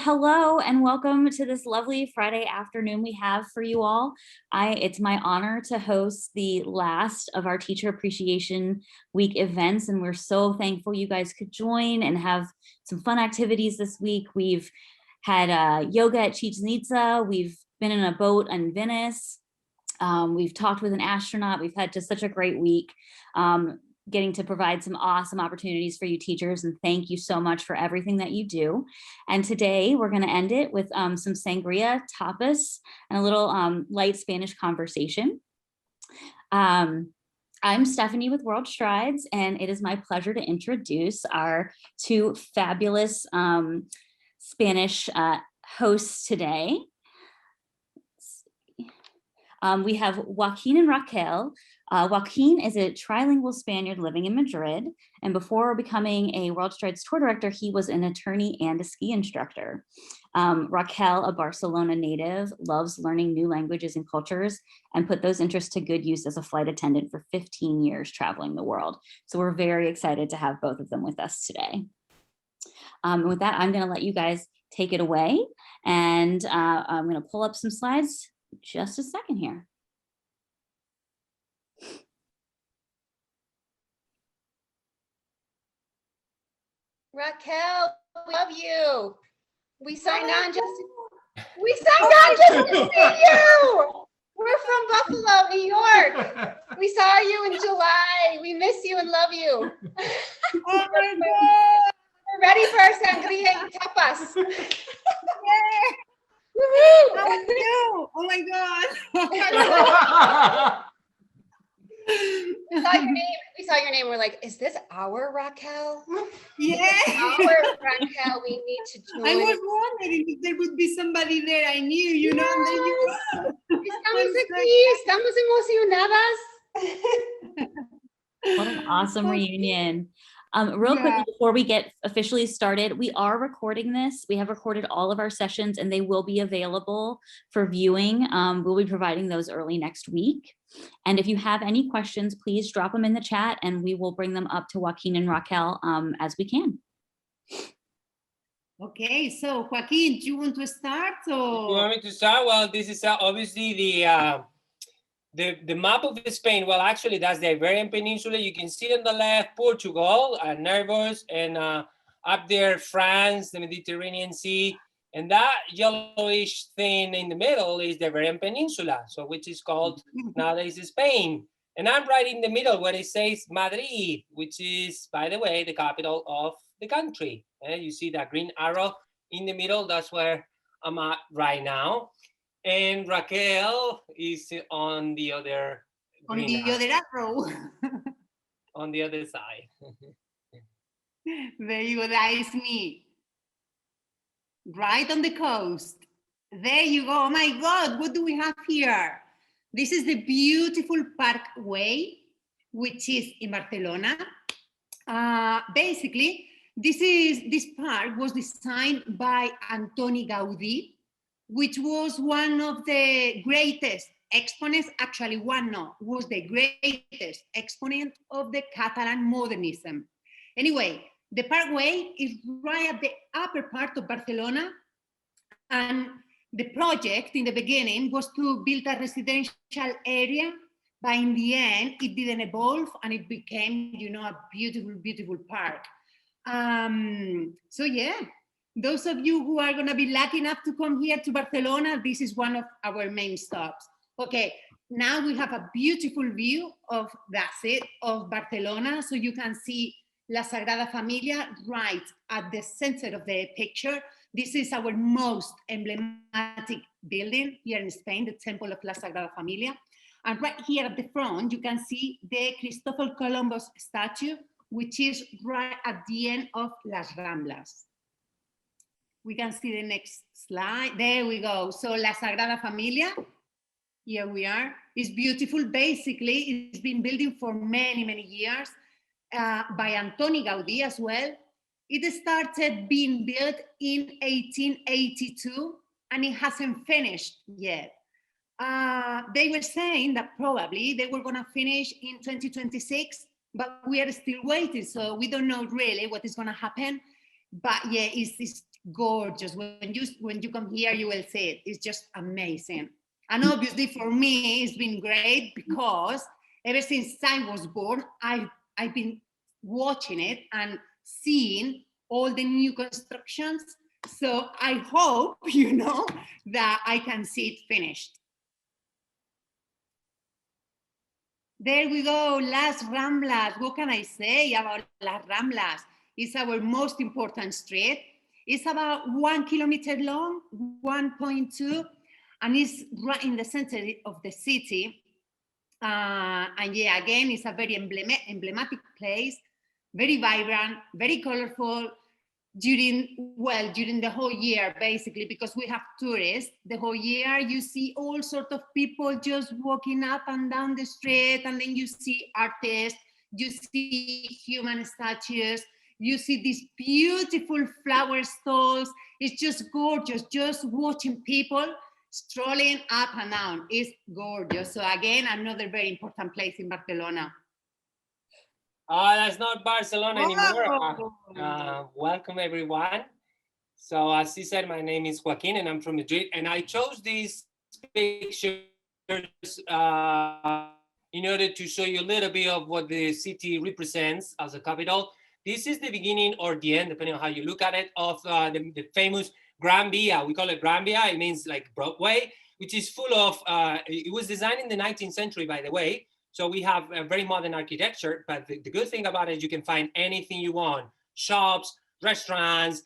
hello and welcome to this lovely Friday afternoon we have for you all. It's my honor to host the last of our Teacher Appreciation Week events, and we're so thankful you guys could join and have some fun activities this week. We've had yoga at Chichen Itza, we've been in a boat in Venice, we've talked with an astronaut, we've had just such a great week. Getting to provide some awesome opportunities for you teachers, and thank you so much for everything that you do. And today we're going to end it with some sangria, tapas, and a little light Spanish conversation. I'm Stephanie with WorldStrides, and it is my pleasure to introduce our two fabulous Spanish hosts today. We have Joaquin and Raquel. Joaquin is a trilingual Spaniard living in Madrid, and before becoming a WorldStrides Tour Director, he was an attorney and a ski instructor. Raquel, a Barcelona native, loves learning new languages and cultures and put those interests to good use as a flight attendant for 15 years traveling the world. So we're very excited to have both of them with us today. With that, I'm going to let you guys take it away, and I'm going to pull up some slides just a second here. Raquel, we love you. We signed on just to see you. We're from Buffalo, New York. We saw you in July. We miss you and love you. Oh my God. We're ready for our sangria and tapas. Yeah. Woohoo! How are you? Oh my God. We saw your name. We're like, is this our Raquel? Yeah. Our Raquel, we need to join. I was wondering if there would be somebody there I knew, you know, and then you go. Estamos aquí, estamos emocionadas. What an awesome reunion. Real quickly, before we get officially started, we are recording this. We have recorded all of our sessions and they will be available for viewing. We'll be providing those early next week. And if you have any questions, please drop them in the chat and we will bring them up to Joaquin and Raquel as we can. Okay, so Joaquin, do you want to start? Or? You want me to start? Well, this is obviously the map of Spain. Well, actually, that's the Iberian Peninsula. You can see on the left Portugal, Nervos, and up there France, the Mediterranean Sea, and that yellowish thing in the middle is the Iberian Peninsula, so which is called nowadays Spain. And I'm right in the middle where it says Madrid, which is, by the way, the capital of the country. You see that green arrow in the middle. That's where I'm at right now. And Raquel is on the other arrow. On the other side. There you go, that is me. Right on the coast. There you go. Oh my God, what do we have here? This is the beautiful Parkway, which is in Barcelona. Basically, this park was designed by Antoni Gaudí, which was one of the greatest exponents, actually was the greatest exponent of the Catalan modernism. Anyway, the Parkway is right at the upper part of Barcelona, and the project in the beginning was to build a residential area, but in the end, it didn't evolve and it became, you know, a beautiful, beautiful park. So yeah, those of you who are going to be lucky enough to come here to Barcelona, this is one of our main stops. Okay, now we have a beautiful view of Barcelona. So you can see La Sagrada Familia right at the center of the picture. This is our most emblematic building here in Spain, the Temple of La Sagrada Familia. And right here at the front, you can see the Cristobal Columbus statue, which is right at the end of Las Ramblas. We can see the next slide. There we go. So La Sagrada Familia, here we are. It's beautiful. Basically, it's been building for many, many years by Antoni Gaudí as well. It started being built in 1882 and it hasn't finished yet. They were saying that probably they were going to finish in 2026, but we are still waiting. So we don't know really what is going to happen. But yeah, it's gorgeous. When you come here, you will see it. It's just amazing. And obviously for me, it's been great because ever since I was born, I've been watching it and seeing all the new constructions. So I hope, that I can see it finished. There we go, Las Ramblas. What can I say about Las Ramblas? It's our most important street. It's about 1 kilometer long, 1.2, and it's right in the center of the city. And yeah, again, it's a very emblematic place, very vibrant, very colorful during the whole year, basically, because we have tourists. The whole year you see all sorts of people just walking up and down the street, and then you see artists, you see human statues, you see these beautiful flower stalls. It's just gorgeous, just watching people strolling up and down. It's gorgeous. So again, another very important place in Barcelona. That's not Barcelona anymore. Welcome, everyone. So as he said, my name is Joaquin and I'm from Madrid. And I chose these pictures in order to show you a little bit of what the city represents as a capital. This is the beginning or the end, depending on how you look at it, of the famous Gran Via. We call it Gran Via. It means like Broadway, which is full of, it was designed in the 19th century, by the way. So we have a very modern architecture, but the good thing about it is you can find anything you want: shops, restaurants,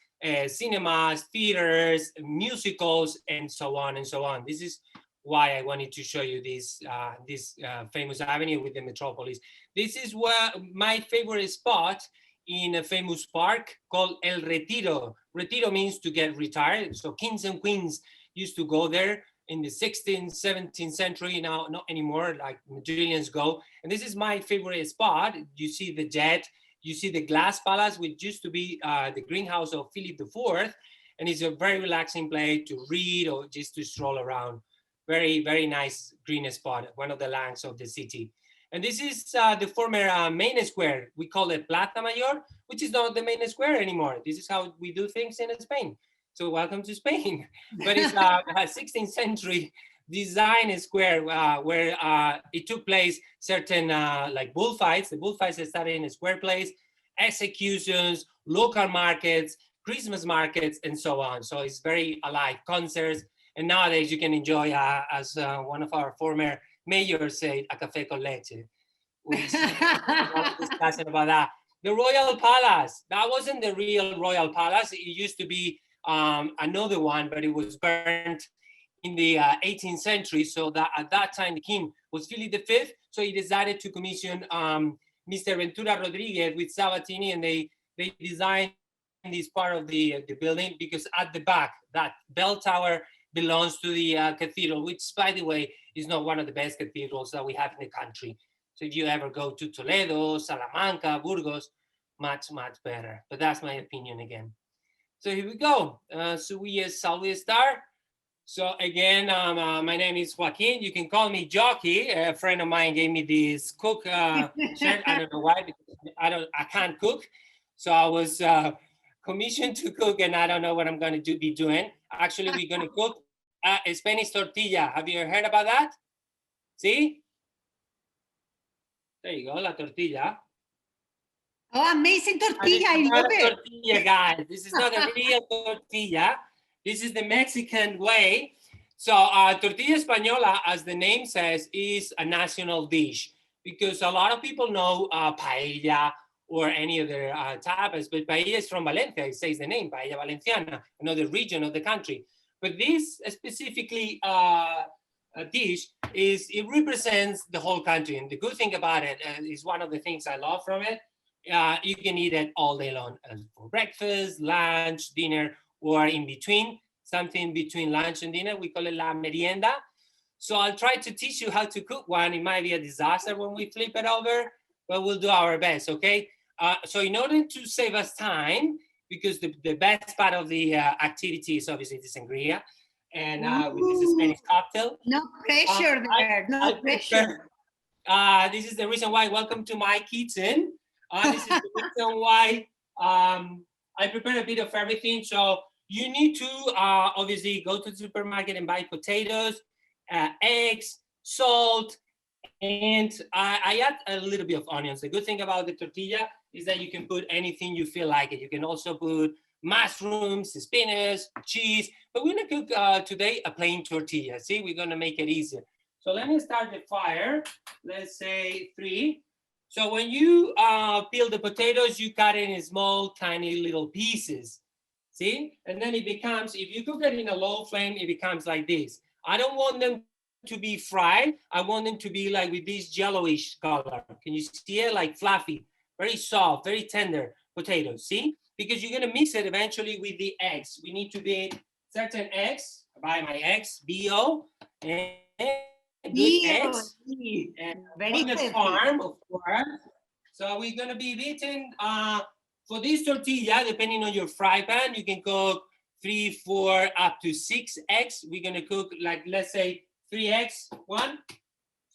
cinemas, theaters, musicals, and so on and so on. This is why I wanted to show you this famous avenue with the metropolis. This is where my favorite spot in a famous park called El Retiro. Retiro means to get retired. So kings and queens used to go there in the 16th, 17th century. Now, not anymore, like Madridians go. And this is my favorite spot. You see the jet, you see the glass palace, which used to be the greenhouse of Philip IV. And it's a very relaxing place to read or just to stroll around. Very, very nice green spot, one of the lands of the city. And this is the former main square. We call it Plaza Mayor, which is not the main square anymore. This is how we do things in Spain. So welcome to Spain. But it's a 16th century design square where it took place certain like bullfights. The bullfights started in a square place, executions, local markets, Christmas markets, and so on. So it's very alive, concerts. And nowadays you can enjoy, as one of our former mayors said, a café con leche. We discussing about that. The Royal Palace, that wasn't the real Royal Palace. It used to be another one, but it was burnt in the 18th century. So that at that time, the king was Philip V. So he decided to commission Mr. Ventura Rodriguez with Sabatini, and they designed this part of the building, because at the back, that bell tower belongs to the cathedral, which, by the way, is not one of the best cathedrals that we have in the country. So if you ever go to Toledo, Salamanca, Burgos, much, much better. But that's my opinion again. So here we go. So we start. So again, my name is Joaquin. You can call me Jockey. A friend of mine gave me this cook shirt. I don't know why, because I can't cook. So I was commissioned to cook, and I don't know what I'm going to be doing. Actually, we're going to cook a Spanish tortilla. Have you heard about that? See? There you go, la tortilla. Oh, amazing tortilla. I love it. Tortilla, guys. This is not a real tortilla. This is the Mexican way. So Tortilla Espanola, as the name says, is a national dish, because a lot of people know paella or any other tapas, but paella is from Valencia. It says the name, paella valenciana, another region of the country. But this specifically dish it represents the whole country. And the good thing about it is one of the things I love from it. You can eat it all day long for breakfast, lunch, dinner, or in between, something between lunch and dinner. We call it la merienda. So I'll try to teach you how to cook one. It might be a disaster when we flip it over, but we'll do our best, okay? So in order to save us time, because the best part of the activity is obviously the sangria, and with this Spanish cocktail. No pressure there, no pressure. This is the reason why, welcome to my kitchen. This is the reason why I prepare a bit of everything. So you need to obviously go to the supermarket and buy potatoes, eggs, salt, and I add a little bit of onions. The good thing about the tortilla is that you can put anything you feel like it. You can also put mushrooms, spinach, cheese, but we're gonna cook today a plain tortilla. See, we're gonna make it easier. So let me start the fire. Let's say 3. So when you peel the potatoes, you cut it in small, tiny little pieces. See, and then it becomes, if you cook it in a low flame, it becomes like this. I don't want them to be fried. I want them to be like with this yellowish color. Can you see it? Like fluffy, very soft, very tender potatoes. See, because you're gonna mix it eventually with the eggs. We need to beat certain eggs. I buy my eggs, BO, and good eggs. And Very on the healthy. farm, of course. So we're gonna be beating for this tortilla, depending on your fry pan, you can cook 3, 4, up to 6 eggs. We're gonna cook like, let's say 3 eggs, 1.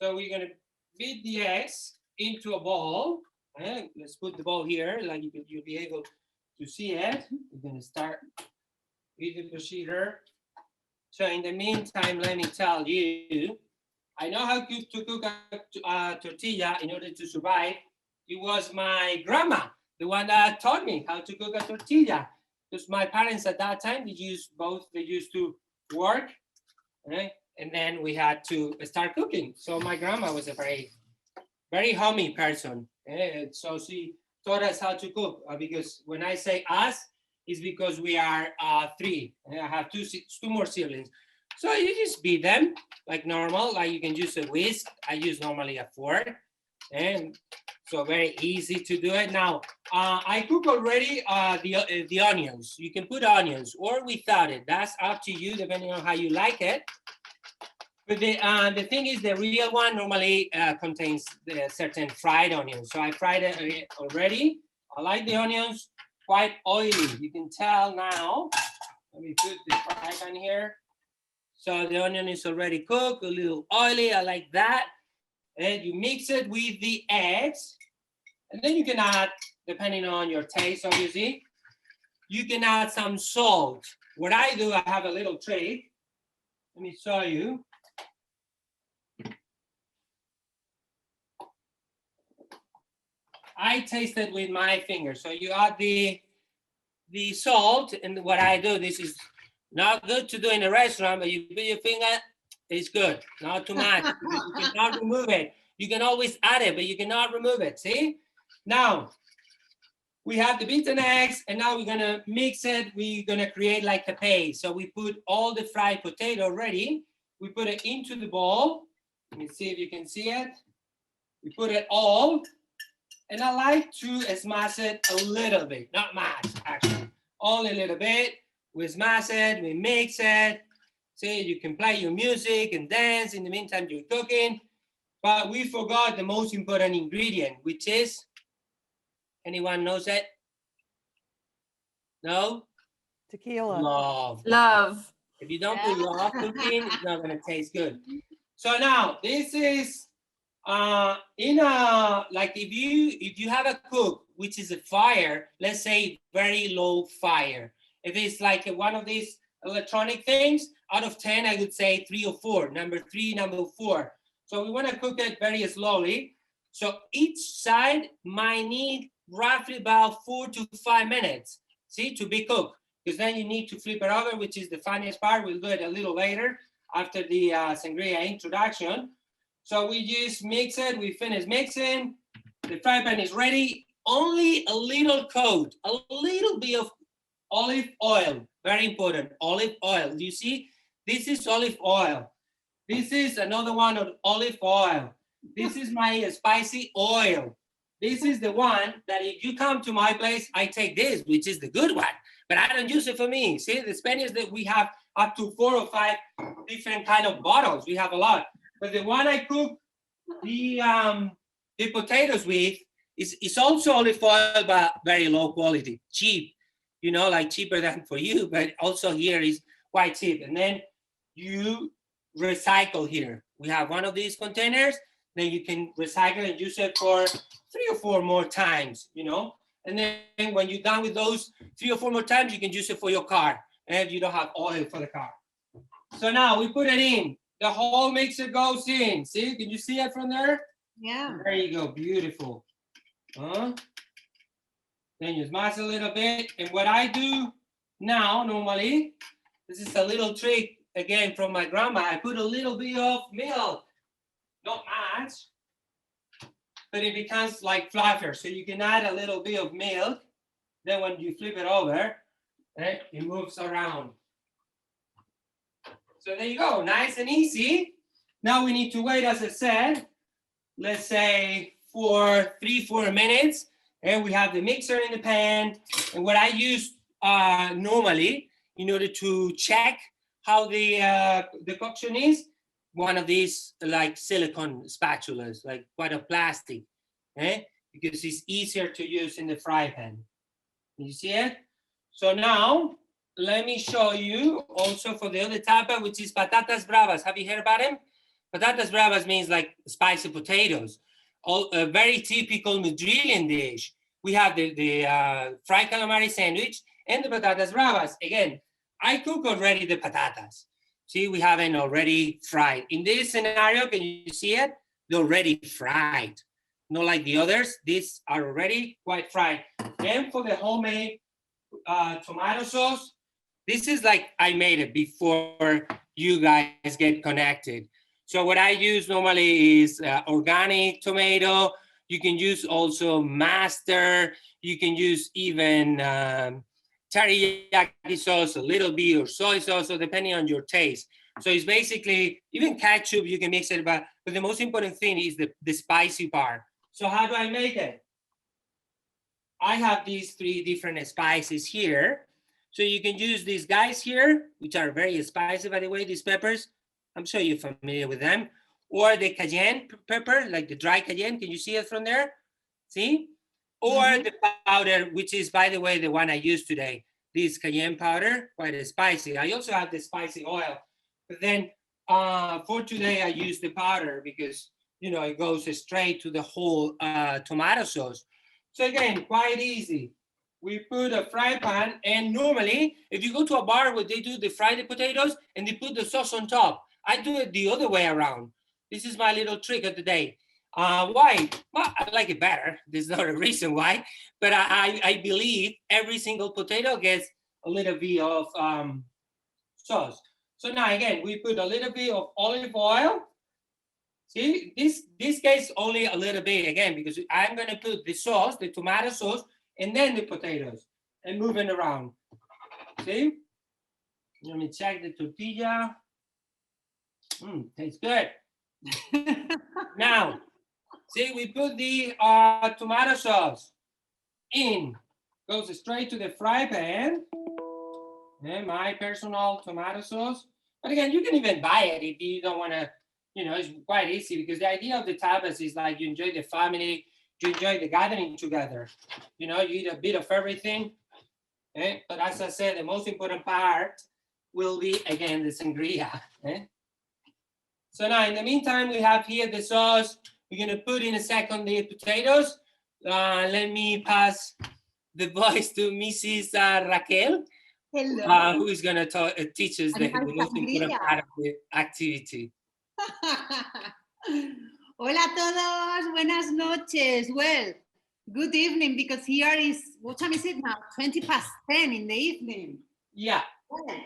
So we're gonna beat the eggs into a bowl. Let's put the bowl here, like you'll be able to see it. We're gonna start with the procedure. So in the meantime, let me tell you, I know how to cook a tortilla in order to survive. It was my grandma, the one that taught me how to cook a tortilla. Because my parents at that time, they used to work, right? And then we had to start cooking. So my grandma was a very, very homey person. So she taught us how to cook. Because when I say us, it's because we are 3. I have two more siblings. So you just beat them like normal, like you can use a whisk. I use normally a fork. And so very easy to do it. Now, I cook already the onions. You can put onions or without it. That's up to you, depending on how you like it. But the thing is, the real one normally contains the certain fried onions. So I fried it already. I like the onions quite oily. You can tell now. Let me put the fry pan here. So the onion is already cooked, a little oily. I like that. And you mix it with the eggs. And then you can add, depending on your taste, obviously, you can add some salt. What I do, I have a little trick. Let me show you. I taste it with my finger. So you add the salt, and what I do, this is not good to do in a restaurant, but you put your finger, it's good. Not too much, because you cannot remove it. You can always add it, but you cannot remove it, see? Now, we have the beaten eggs, and now we're gonna mix it. We're gonna create like a paste. So we put all the fried potato ready. We put it into the bowl. Let me see if you can see it. We put it all, and I like to smash it a little bit, not much, actually. Only a little bit. We smash it, we mix it. See, you can play your music and dance in the meantime you're cooking. But we forgot the most important ingredient, which is, anyone knows it? No? Tequila. Love. Love. If you don't put love cooking, it's not gonna taste good. So now this is like if you have a cook, which is a fire, let's say very low fire. If it's like one of these electronic things, out of 10, I would say 3 or 4, number 3, number 4. So we want to cook it very slowly. So each side might need roughly about 4 to 5 minutes, see, to be cooked. Because then you need to flip it over, which is the funniest part. We'll do it a little later after the sangria introduction. So we just mix it, we finish mixing. The fry pan is ready. Only a little coat, a little bit of olive oil, very important, olive oil. Do you see? This is olive oil. This is another one of olive oil. This is my spicy oil. This is the one that if you come to my place, I take this, which is the good one, but I don't use it for me. See, the Spaniards that we have up to 4 or 5 different kind of bottles. We have a lot, but the one I cook the potatoes with is also olive oil, but very low quality, cheap. You know, like cheaper than for you, but also here is quite cheap. And then you recycle here. We have one of these containers, then you can recycle and use it for 3 or 4 more times, you know? And then when you're done with those 3 or 4 more times, you can use it for your car. and you don't have oil for the car. So now we put it in. The whole mixer goes in. See, can you see it from there? Yeah. There you go, beautiful. Then you smash a little bit. And what I do now, normally, this is a little trick, again, from my grandma. I put a little bit of milk, not much, but it becomes like fluffier. So you can add a little bit of milk. Then when you flip it over, it moves around. So there you go, nice and easy. Now we need to wait, as I said, let's say for 3-4 minutes, and we have the mixer in the pan. And what I use normally in order to check how the decoction is, one of these like silicone spatulas, like quite a plastic, because it's easier to use in the fry pan. You see it? So now let me show you also for the other tapa, which is Patatas Bravas. Have you heard about them? Patatas Bravas means like spicy potatoes. A very typical Madrilen dish. We have the fried calamari sandwich and the Patatas Bravas. Again, I cook already the patatas. See, we have it already fried. In this scenario, can you see it? They're already fried. Not like the others. These are already quite fried. And for the homemade tomato sauce, this is like I made it before you guys get connected. So what I use normally is organic tomato. You can use also master. You can use even teriyaki sauce, a little bit, or soy sauce, so depending on your taste. So it's basically, even ketchup, you can mix it, but the most important thing is the spicy part. So how do I make it? I have these 3 different spices here. So you can use these guys here, which are very spicy, by the way, these peppers. I'm sure you're familiar with them. Or the cayenne pepper, like the dry cayenne. Can you see it from there? See? Or the powder, which is, by the way, the one I used today. This cayenne powder, quite spicy. I also have the spicy oil. But then for today, I use the powder because, you know, it goes straight to the whole tomato sauce. So again, quite easy. We put a fry pan, and normally, if you go to a bar where they do the fried potatoes and they put the sauce on top, I do it the other way around. This is my little trick of the day. Why? Well, I like it better. There's not a reason why, but I believe every single potato gets a little bit of sauce. So now again, we put a little bit of olive oil. See, this case only a little bit again, because I'm gonna put the sauce, the tomato sauce, and then the potatoes, and move it around. See? Let me check the tortilla. Tastes good. Now, see, we put the tomato sauce in. Goes straight to the fry pan. And my personal tomato sauce. But again, you can even buy it if you don't want to, you know, it's quite easy, because the idea of the tapas is like you enjoy the family, you enjoy the gathering together. You know, you eat a bit of everything. But as I said, the most important part will be, again, the sangria. So now, in the meantime, we have here the sauce. We're going to put in a second the potatoes. Let me pass the voice to Mrs. Raquel, who is going to teach us the most important part of the activity. Hola a todos, buenas noches. Well, good evening, because here is, what time is it now? 10:20 in the evening. Yeah. Well,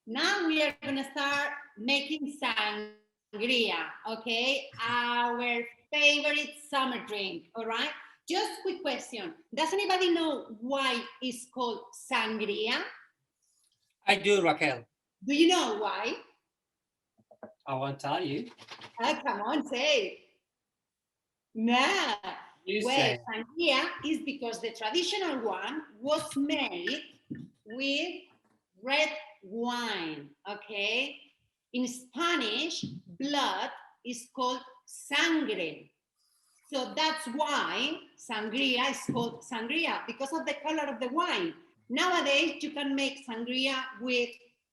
now we are going to start making sangria, okay? Our favorite summer drink, all right? Just quick question. Does anybody know why it's called sangria? I do, Raquel. Do you know why? I won't tell you. Oh, come on, say it. No. Well, sangria is because the traditional one was made with red wine, okay? In Spanish, blood is called sangre. So that's why sangria is called sangria, because of the color of the wine. Nowadays, you can make sangria with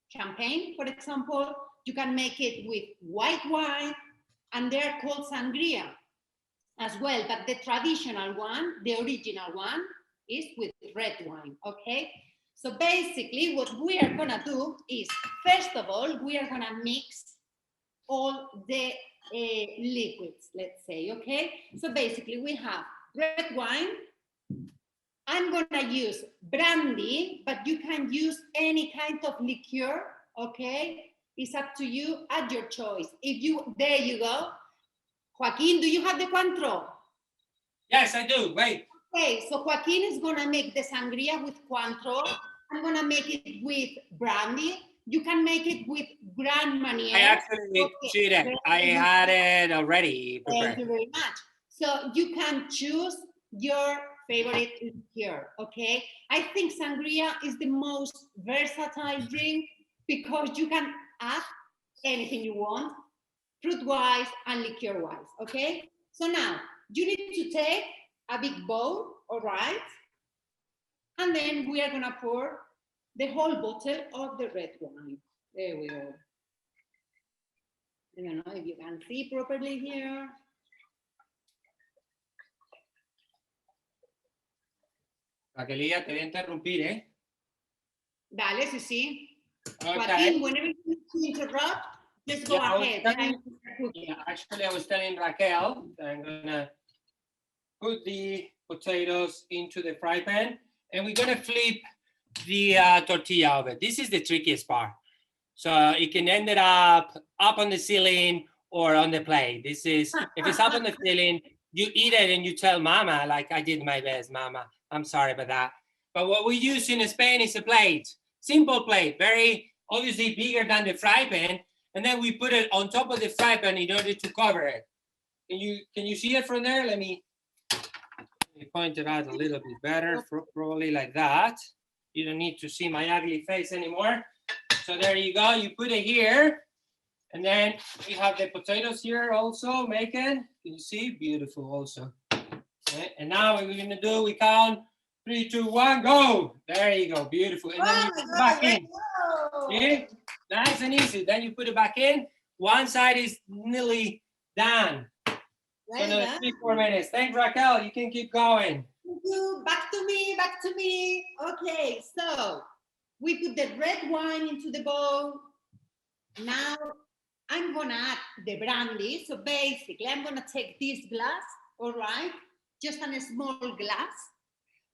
champagne, for example. You can make it with white wine, and they're called sangria as well. But the traditional one, the original one, is with red wine, okay? So basically what we are gonna do is, first of all, we are gonna mix all the liquids, let's say, okay? So basically we have red wine. I'm gonna use brandy, but you can use any kind of liqueur, okay? It's up to you, at your choice. There you go. Joaquin, do you have the Cointreau? Yes, I do. Wait. Okay, so Joaquin is gonna make the sangria with Cointreau. I'm gonna make it with brandy. You can make it with Grand Marnier. I actually cheated. I had it already prepared. Thank you very much. So you can choose your favorite liqueur, okay? I think sangria is the most versatile drink because you can add anything you want, fruit-wise and liqueur-wise, okay? So now, you need to take a big bowl, all right? And then we are gonna pour the whole bottle of the red wine. There we go. I don't know if you can see properly here. Raquelilla, te voy a interrumpir, ¿eh? Dale, sí. Okay. Joaquin, whenever you need to interrupt, just go ahead. Actually, I was telling Raquel that I'm gonna put the potatoes into the fry pan, and we're gonna flip the tortilla over. This is the trickiest part. So it can end it up on the ceiling or on the plate. This is, if it's up on the ceiling, you eat it and you tell mama, like, I did my best, mama. I'm sorry about that. But what we use in Spain is a plate, simple plate, very obviously bigger than the fry pan. And then we put it on top of the fry pan in order to cover it. Can you see it from there? Let me point it out a little bit better, probably like that. You don't need to see my ugly face anymore. So there you go, you put it here. And then we have the potatoes here also making. Can you see? Beautiful also. Okay. And now what we're gonna do, we count 3, 2, 1, go. There you go, beautiful. And then you put it back in. See? Nice and easy. Then you put it back in. One side is nearly done. So another 3, 4 minutes. Thanks, Raquel. You can keep going. Thank you. Back to me, back to me. Okay, so we put the red wine into the bowl. Now I'm gonna add the brandy. So basically, I'm gonna take this glass, all right, just a small glass,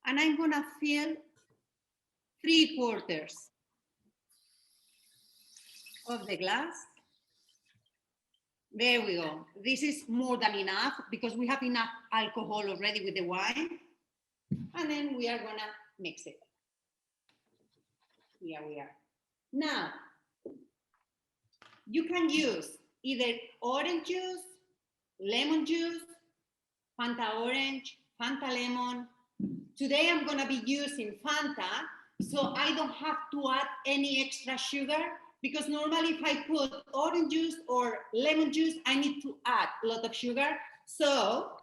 and I'm gonna fill 3/4 of the glass. There we go. This is more than enough because we have enough alcohol already with the wine. And then we are gonna mix it. Here we are. Now, you can use either orange juice, lemon juice, Fanta orange, Fanta lemon. Today I'm gonna be using Fanta, so I don't have to add any extra sugar, because normally if I put orange juice or lemon juice, I need to add a lot of sugar. So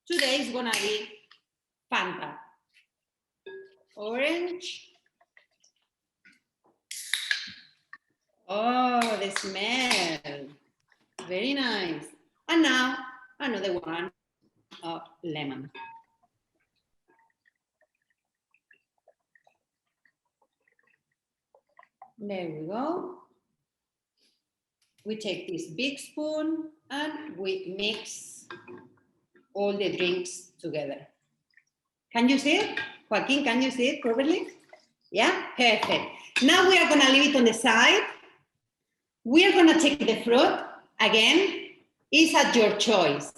today is gonna be Fanta. Orange. Oh, the smell. Very nice. And now another one of lemon. There we go. We take this big spoon and we mix all the drinks together. Can you see it? Joaquin, can you see it properly? Yeah, perfect. Now we are gonna leave it on the side. We are gonna take the fruit. Again, it's at your choice.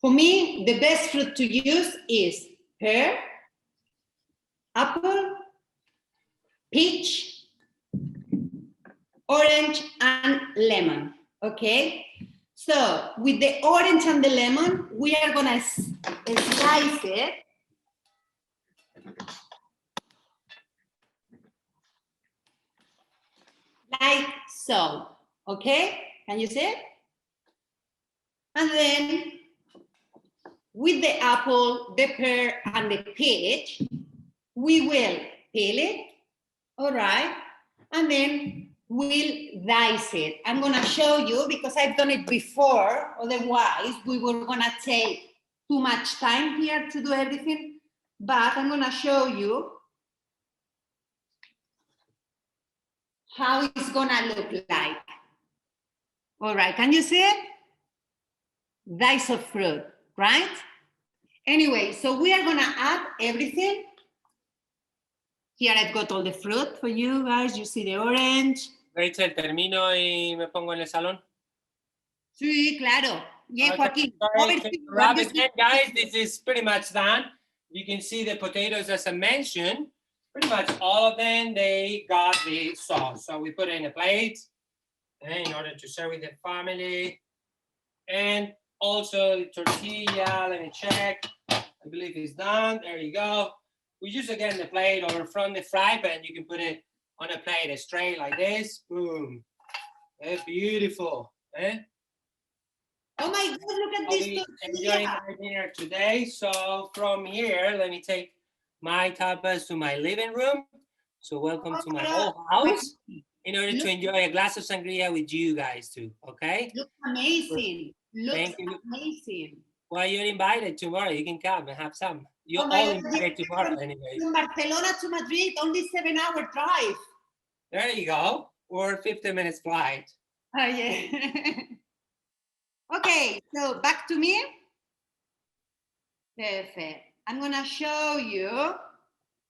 For me, the best fruit to use is pear, apple, peach, orange, and lemon, okay? So with the orange and the lemon, we are gonna slice it. Like so, okay? Can you see it? And then with the apple, the pear, and the peach, we will peel it, all right? And then we'll dice it. I'm gonna show you because I've done it before, otherwise we were gonna take too much time here to do everything, but I'm gonna show you how it's gonna look like. All right, can you see it? Dice of fruit, right? Anyway, so we are gonna add everything. Here I've got all the fruit for you guys. You see the orange. Rachel, termino y me pongo en el salón. Sí, claro. Yeah, Joaquin. Sorry over to to you. interrupt again, guys. This is pretty much done. You can see the potatoes, as I mentioned, pretty much all of them, they got the sauce. So we put it in a plate in order to serve with the family. And also the tortilla, let me check. I believe it's done. There you go. We use again the plate or from the fry pan. You can put it on a plate straight like this. Boom. It's beautiful. Eh? Oh my God, look at I'll this be tortilla. enjoying my dinner today. So from here, let me take my tapas to my living room. So welcome to my old house in order to enjoy a glass of sangria with you guys too, okay? Looks amazing. Thank Looks you. amazing. Well, you're invited tomorrow. You can come and have some. You're Oh my all God, invited tomorrow anyway. From Barcelona to Madrid, only 7-hour drive. There you go. Or 15 minutes flight. Oh yeah. Okay, so back to me. Perfect. I'm gonna show you.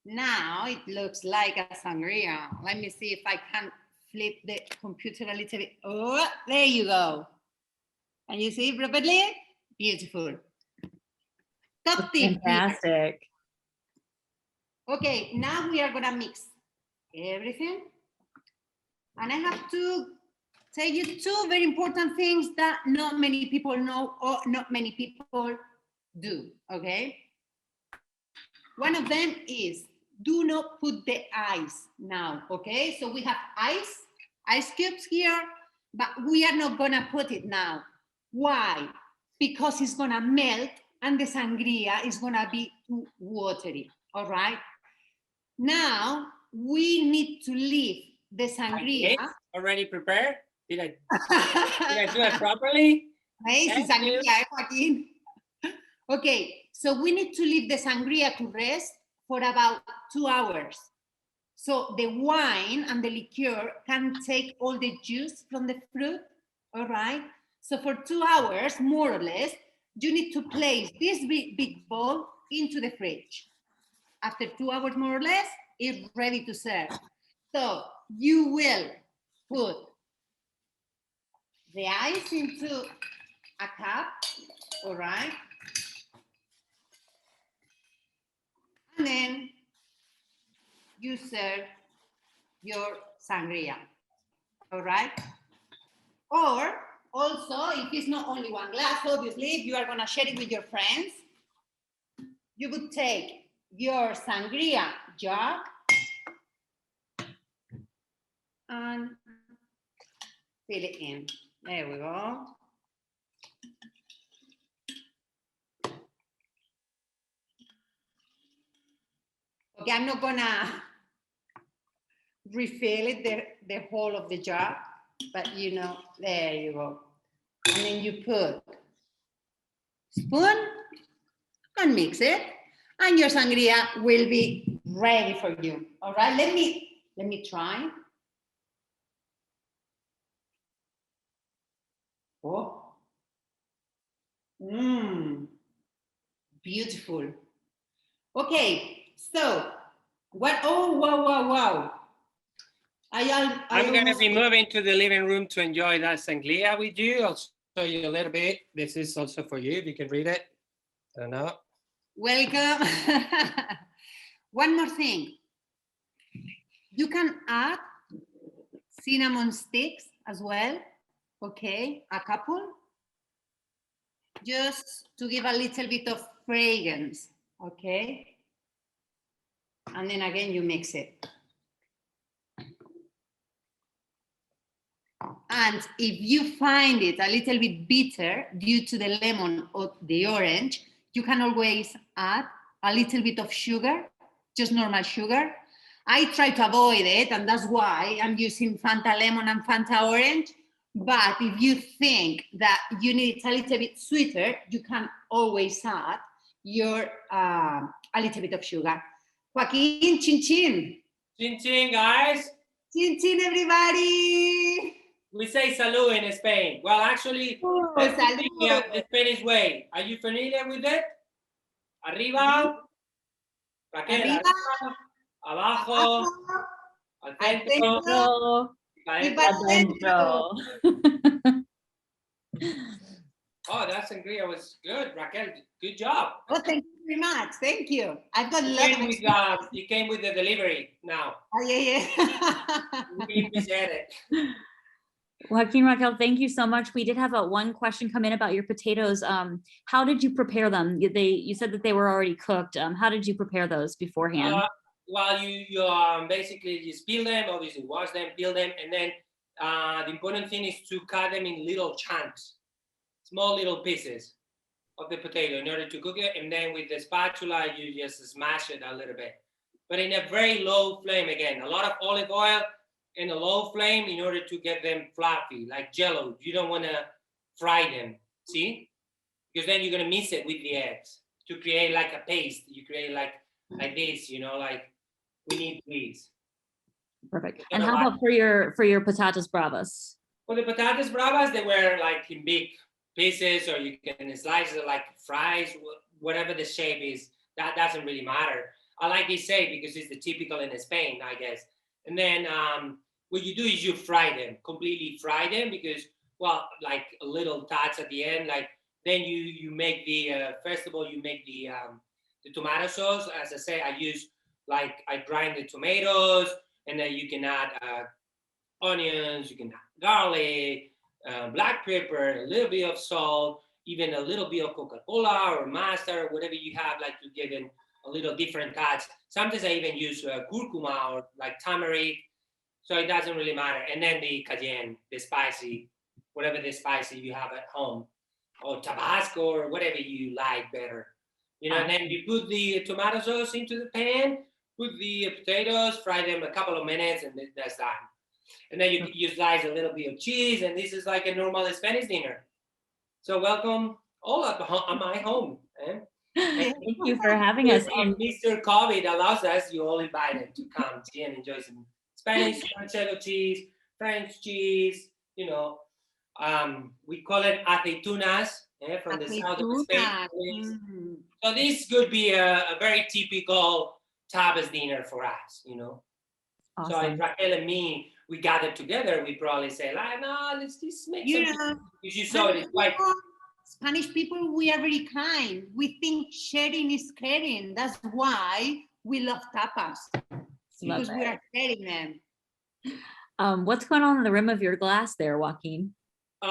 Now it looks like a sangria. Let me see if I can flip the computer a little bit. Oh, there you go. Can you see properly? Beautiful. Top tip. Fantastic. Okay, now we are gonna mix everything. And I have to tell you two very important things that not many people know or not many people do, okay? One of them is do not put the ice now, okay? So we have ice cubes here, but we are not gonna put it now. Why? Because it's gonna melt and the sangria is gonna be too watery, all right? Now we need to leave the sangria. Already prepared? Did I do it properly? Amazing sangria, Joaquin. Okay, so we need to leave the sangria to rest for about 2 hours. So the wine and the liqueur can take all the juice from the fruit, all right? So for 2 hours, more or less, you need to place this big bowl into the fridge. After 2 hours, more or less, it's ready to serve. So you will put the ice into a cup, all right? And then you serve your sangria, all right? Or also, if it's not only one glass, obviously, if you are gonna share it with your friends, you would take your sangria jug and fill it in. There we go. Okay, I'm not gonna refill it the whole of the jar, but you know, there you go. And then you put spoon and mix it, and your sangria will be ready for you. All right, let me try. Oh, beautiful. Okay, so what? Oh, wow! I'm going to be moving to the living room to enjoy that sangria with you. I'll show you a little bit. This is also for you, if you can read it. I don't know. Welcome. One more thing. You can add cinnamon sticks as well. Okay, a couple. Just to give a little bit of fragrance. Okay. And then again, you mix it. And if you find it a little bit bitter due to the lemon or the orange, you can always add a little bit of sugar, just normal sugar. I try to avoid it, and that's why I'm using Fanta lemon and Fanta orange. But if you think that you need it a little bit sweeter, you can always add your a little bit of sugar. Joaquin, chin chin. Chin chin, guys. Chin chin, everybody. We say salud in Spain. Well, actually, Oh, let's do salud. the Spanish way. Are you familiar with it? Arriba. Raquel, Arriba, abajo, abajo, al al centro, centro, y y para para adentro. adentro. Oh, that sangria was good, Raquel. Good job. Oh, thank you very much. Thank you. I've got a It lot came of with, it came with the delivery now. Oh, yeah. We said it. Joaquin Raquel, thank you so much. We did have one question come in about your potatoes. How did you prepare them? You said that they were already cooked. How did you prepare those beforehand? Well, you basically just peel them, obviously wash them, peel them, and then the important thing is to cut them in little chunks, small little pieces of the potato in order to cook it. And then with the spatula, you just smash it a little bit, but in a very low flame again. A lot of olive oil in a low flame in order to get them fluffy, like jello. You don't want to fry them, see? Because then you're going to mix it with the eggs to create like a paste. You create like this, you know, like we need these. Perfect. And how about for your patatas bravas? For the patatas bravas, they were like in big pieces, or you can slice it like fries, whatever the shape is. That doesn't really matter. I like this shape because it's the typical in Spain, I guess. And then what you do is you fry them, completely fry them, because, well, like a little touch at the end, like then you make the, first of all, you make the tomato sauce. As I say, I grind the tomatoes, and then you can add onions, you can add garlic, black pepper, a little bit of salt, even a little bit of Coca-Cola or mustard, whatever you have, like to give it a little different touch. Sometimes I even use curcuma or like turmeric, so it doesn't really matter. And then the cayenne, the spicy, whatever the spicy you have at home, or Tabasco or whatever you like better. You know, and then you put the tomato sauce into the pan, put the potatoes, fry them a couple of minutes, and that's done. And then you slice a little bit of cheese, and this is like a normal Spanish dinner. So welcome all at my home. Eh? Thank you for having us. And Mr. COVID allows us, you all invited to come and enjoy some Spanish manchego cheese, French cheese, you know. We call it aceitunas from the south of Spain. So this could be a very typical tapas dinner for us, you know. Awesome. So if Raquel and me, we gathered together, we probably say, like, no, let's just make something. Because you saw it, it's quite... Spanish people, we are very kind. We think sharing is caring. That's why we love tapas. Because we are sharing them. What's going on the rim of your glass there, Joaquin? A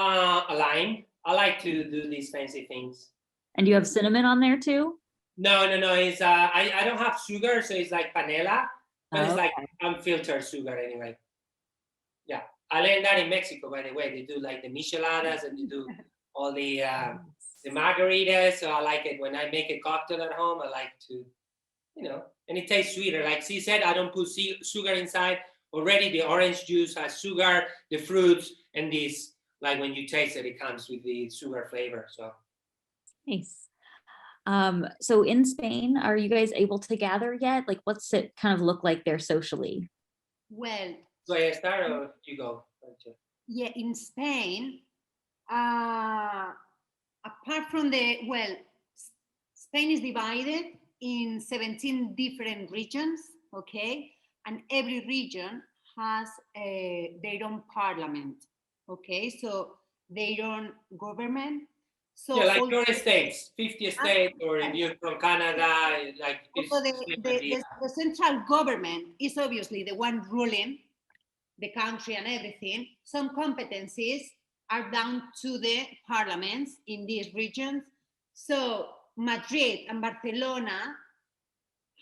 lime. I like to do these fancy things. And do you have cinnamon on there too? No. It's I don't have sugar, so it's like panela, but it's like unfiltered sugar anyway. Yeah, I learned that in Mexico, by the way. They do like the micheladas and they do all the margaritas. So I like it when I make a cocktail at home. I like to, you know, and it tastes sweeter. Like she said, I don't put sugar inside. Already the orange juice has sugar, the fruits, and this, like when you taste it, it comes with the sugar flavor. So nice. So in Spain, are you guys able to gather yet? Like, what's it kind of look like there socially? Well, so I start or you go? Yeah, in Spain, apart from Spain is divided in 17 different regions, okay? And every region has their own parliament, okay? So their own government. So yeah, like your states, 50 states, or if you're from Canada, like the central government is obviously the one ruling the country and everything. Some competencies are down to the parliaments in these regions. So Madrid and Barcelona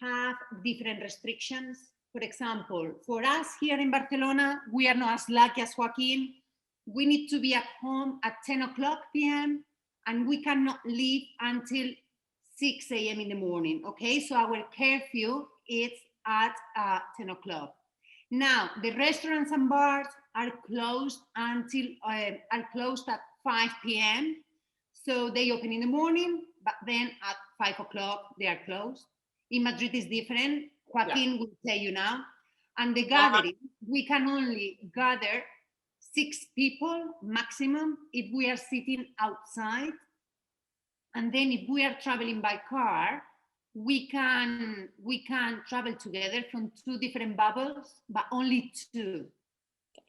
have different restrictions. For example, for us here in Barcelona, we are not as lucky as Joaquin. We need to be at home at 10 o'clock p.m. and we cannot leave until 6 a.m. in the morning, okay? So our curfew is at 10 o'clock. Now, the restaurants and bars are closed at 5 p.m. So they open in the morning, but then at 5 o'clock they are closed. In Madrid is different. Joaquin will tell you now. And the gathering we can only gather 6 people maximum if we are sitting outside. And then if we are traveling by car, we can travel together from 2 different bubbles, but only 2.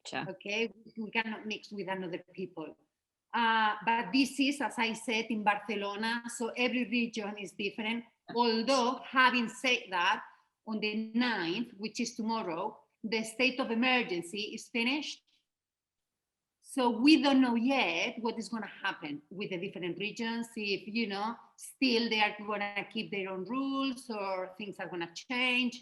Gotcha. Okay, we cannot mix with another people. But this is, as I said, in Barcelona, so every region is different. Although, having said that, on the 9th, which is tomorrow, the state of emergency is finished. So we don't know yet what is going to happen with the different regions, if, still they are going to keep their own rules or things are going to change.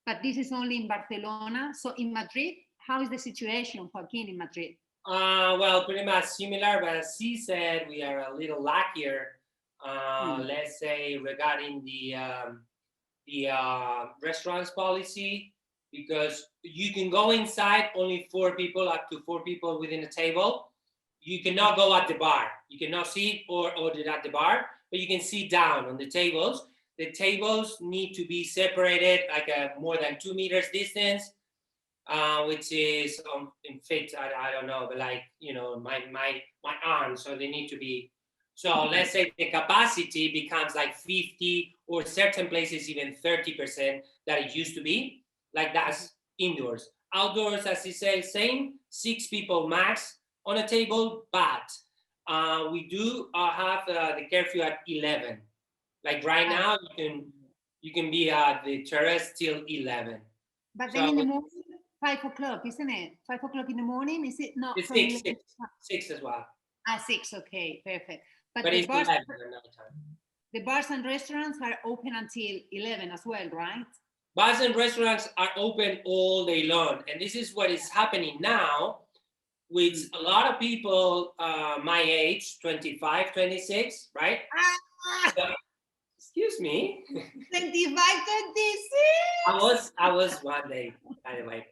But this is only in Barcelona. So in Madrid, how is the situation, Joaquin, in Madrid? Well, pretty much similar, but as he said, we are a little luckier, let's say, regarding the restaurants policy, because you can go inside only 4 people, up to 4 people within a table. You cannot go at the bar. You cannot sit or order at the bar, but you can sit down on the tables. The tables need to be separated like a more than 2 meters distance, which is in fact, I don't know, but like, my arm. So they need to be, so let's say the capacity becomes like 50 or certain places even 30% that it used to be. Like that's indoors. Outdoors, as he said, same, 6 people max on a table, but we do have the curfew at 11. Like right now, you can be at the terrace till 11. But then in the morning, 5 o'clock, isn't it? 5 o'clock in the morning, is it not? It's 6 as well. 6, okay, perfect. But it's 11 another time. The bars and restaurants are open until 11 as well, right? Bars and restaurants are open all day long. And this is what is happening now with a lot of people my age, 25, 26, right? So, excuse me. 25, 26? I was one day, by the way.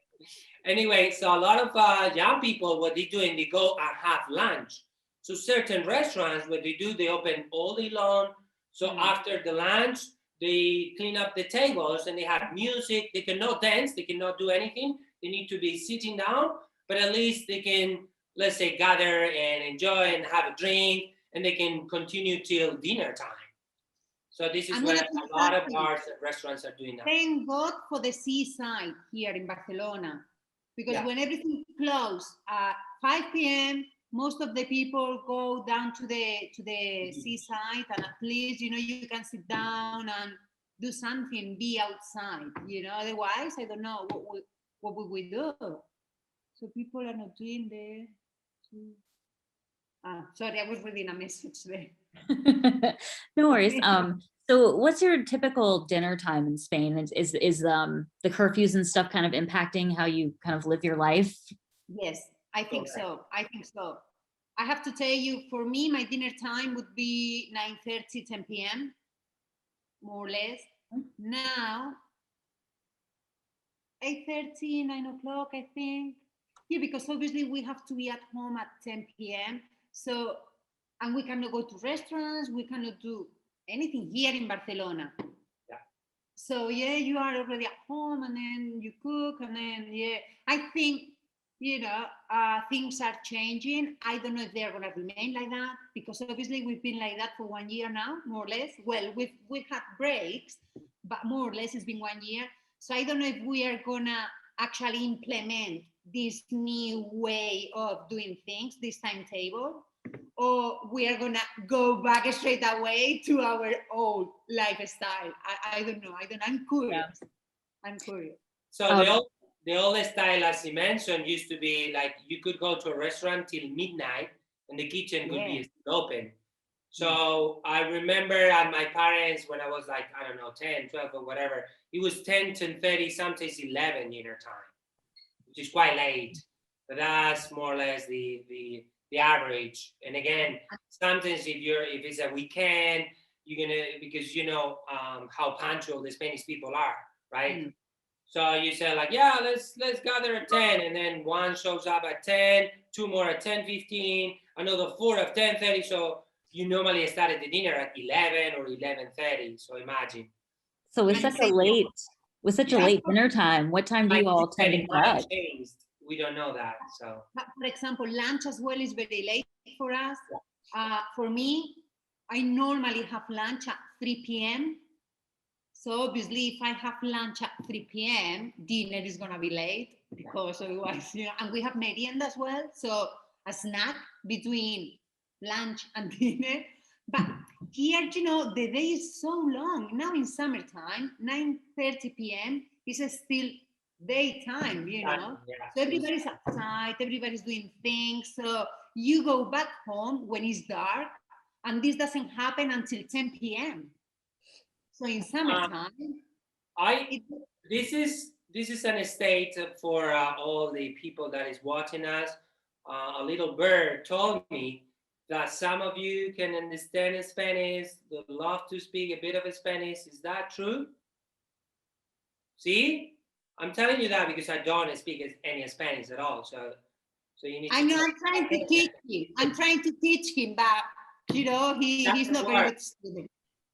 Anyway, so a lot of young people, what they do, they go and have lunch. So certain restaurants, what they do, they open all day long. So after the lunch, they clean up the tables and they have music. They cannot dance. They cannot do anything. They need to be sitting down, but at least they can, let's say, gather and enjoy and have a drink, and they can continue till dinner time. So this is what a lot of bars and restaurants are doing now. Thank God for the seaside here in Barcelona, because when everything closed at 5 p.m., most of the people go down to the seaside, and at least, you can sit down and do something, be outside, otherwise, I don't know, what would we do? So people are not doing sorry, I was reading a message there. No worries. So what's your typical dinner time in Spain? Is the curfews and stuff kind of impacting how you kind of live your life? Yes, I think so. I have to tell you, for me, my dinner time would be 9:30, 10 p.m., more or less. Now, 8:30, 9 o'clock, I think. Yeah, because obviously we have to be at home at 10 p.m. So, and we cannot go to restaurants, we cannot do anything here in Barcelona. Yeah. So, you are already at home, and then you cook, and then, I think, things are changing. I don't know if they're going to remain like that, because obviously we've been like that for 1 year now, more or less. Well, we've had breaks, but more or less it's been 1 year. So I don't know if we are going to actually implement this new way of doing things, this timetable, or we are going to go back straight away to our old lifestyle. I don't know. I'm curious. I'm curious. So the old style, as he mentioned, used to be like you could go to a restaurant till midnight and the kitchen could be open. So I remember at my parents, when I was like, I don't know, 10, 12 or whatever, it was 10, 10:30, sometimes 11 dinner time, which is quite late. But that's more or less the average. And again, sometimes if it's a weekend, you're gonna, because how punctual the Spanish people are, right? So you say like, let's gather at 10, and then one shows up at 10, 2 more at 10:15, another 4 at 10:30. So you normally started the dinner at 11 or 11:30. So imagine. So it's such a late With such a Yeah. late dinner time, what time do you all tend to It get might up? change. We don't know that. So But for example, lunch as well is very late for us. For me, I normally have lunch at 3 p.m. So obviously, if I have lunch at 3 p.m., dinner is gonna be late because otherwise, and we have merienda as well. So a snack between lunch and dinner. But here, the day is so long. Now in summertime, 9:30 p.m. is still daytime, yeah. So everybody's outside, everybody's doing things. So you go back home when it's dark, and this doesn't happen until 10 p.m. So in summertime, this is an estate for all the people that is watching us. A little bird told me that some of you can understand Spanish, would love to speak a bit of Spanish. Is that true? See, I'm telling you that because I don't speak any Spanish at all. So you need to. I know I'm trying to teach him. I'm trying to teach him, but he's not very good student.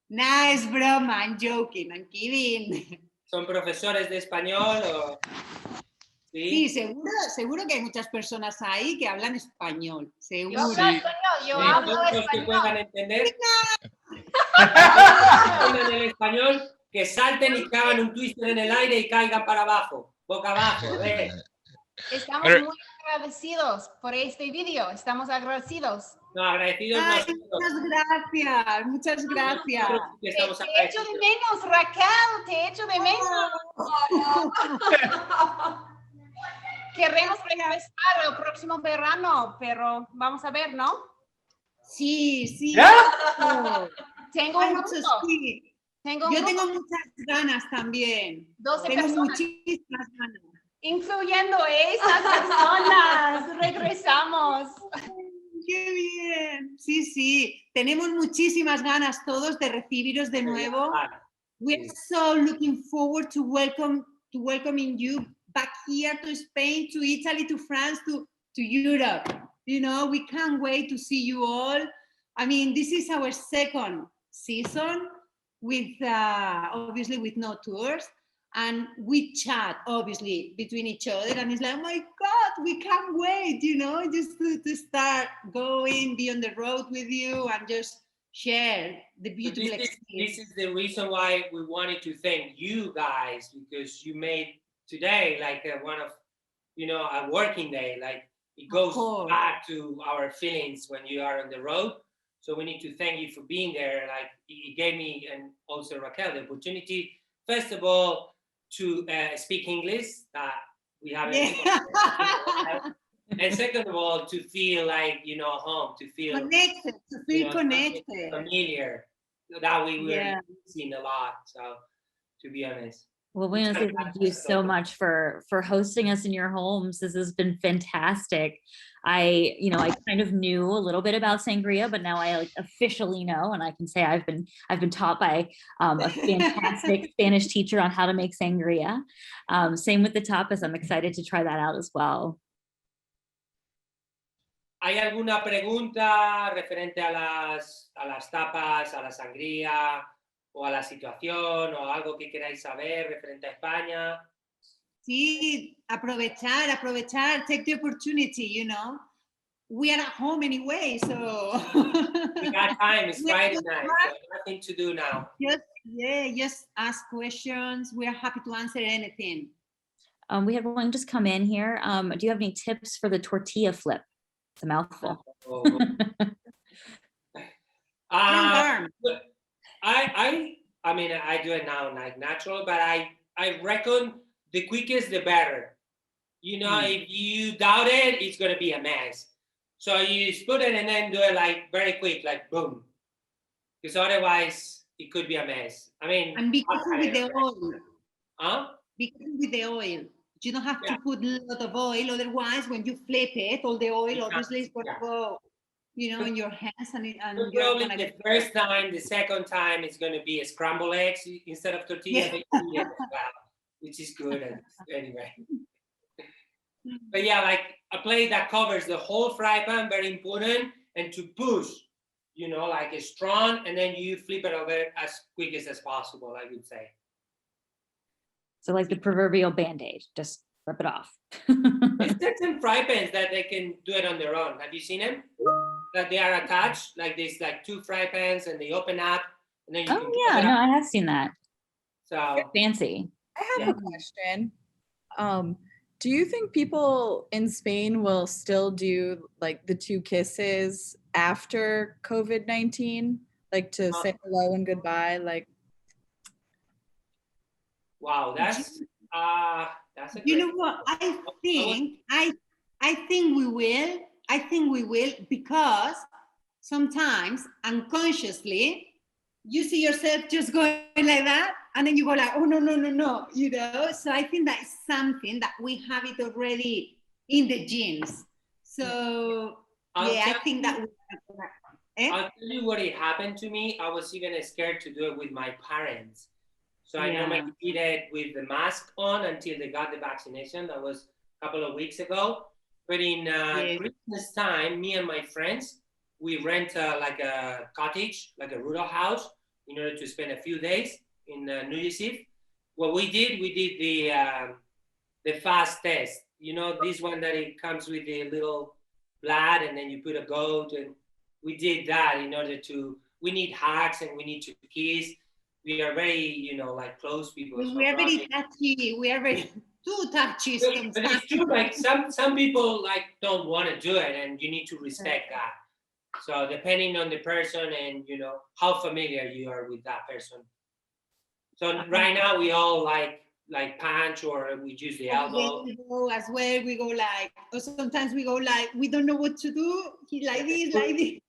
Nice, broma. I'm joking. I'm kidding. ¿Son profesores de español o? Sí, seguro que hay muchas personas ahí que hablan español. Seguro. Yo hablo español, yo hablo Los que español. puedan entender. En el español, que salten y que hagan un twister en el aire y caigan para abajo, boca abajo. Estamos muy agradecidos por este vídeo. Estamos agradecidos. No, agradecidos Ay, nosotros. muchas gracias. Que estamos Te echo de menos, Raquel, te echo de menos. Queremos regresar el próximo verano, pero vamos a ver, ¿no? Sí. Tengo un grupo. Sí. Yo tengo muchas ganas también. 12 tengo personas. Muchísimas ganas. Incluyendo esas personas. Regresamos. ¡Qué bien! Sí. Tenemos muchísimas ganas todos de recibiros de nuevo. We are so looking forward to welcoming you back here to Spain, to Italy, to France, to Europe. We can't wait to see you all. I mean, this is our second season with obviously with no tours. And we chat, obviously, between each other. And it's like, oh my God, we can't wait, just to start going, be on the road with you and just share the beautiful experience. This is the reason why we wanted to thank you guys, because you made today like one of, a working day. Like it goes back to our feelings when you are on the road. So we need to thank you for being there. Like it gave me and also Raquel the opportunity, first of all, to speak English that we haven't. And second of all, to feel like, home, to feel connected, connected. Familiar, that we were seeing a lot. So to be honest. Well, we want to say thank you so much for hosting us in your homes. This has been fantastic. I kind of knew a little bit about Sangria, but now I officially know, and I can say I've been taught by a fantastic Spanish teacher on how to make Sangria. Same with the tapas. I'm excited to try that out as well. ¿Hay alguna pregunta referente a las tapas, a la sangría, o a la situación, o algo que queráis saber referente a España? Sí, aprovechar, take the opportunity, We are at home anyway, so... We got time, it's Friday night, so nothing to do now. Just ask questions. We are happy to answer anything. We had one just come in here. Do you have any tips for the tortilla flip? It's a mouthful. I mean, I do it now like natural, but I reckon the quickest the better. If you doubt it, it's gonna be a mess. So you just put it and then do it like very quick, like boom. Because otherwise it could be a mess. I mean, and be careful with the oil. Huh? Be careful with the oil. You don't have to put a lot of oil, otherwise when you flip it, all the oil obviously is gonna go, in your hands and probably the first time, the second time it's gonna be a scrambled eggs instead of tortilla, which is good anyway. But like a plate that covers the whole fry pan, very important, and to push, like a strong, and then you flip it over as quick as possible, I would say. So like the proverbial Band-Aid, just rip it off. There's certain fry pans that they can do it on their own. Have you seen them? That they are attached, like there's like 2 fry pans and they open up and then you can Oh yeah, no, I have seen that. So Fancy. I have a question. Do you think people in Spain will still do like the 2 kisses after COVID-19? Like to say hello and goodbye? Like, wow, that's a You great know what? I think we will. I think we will, because sometimes unconsciously you see yourself just going like that, and then you go like, oh no, you know. So I think that's something that we have it already in the genes. So I think that. I'll tell you what it happened to me. I was even scared to do it with my parents. So I normally did it with the mask on until they got the vaccination. That was a couple of weeks ago. But in Christmas time, me and my friends, we rent like a cottage, like a rural house, in order to spend a few days in New Year's Eve. What we did the fast test. You know, this one that it comes with the little blood and then you put a goat, and we did that in order to, we need hugs and we need to kiss. We are very, you know, like close people. We are very touchy. We are very too touchy. But it's true, like some people like don't want to do it, and you need to respect that. So depending on the person and, you know, how familiar you are with that person. So right now we all like punch, or we use the elbow. As well, we go like, or sometimes we go like, we don't know what to do. Like this, like this.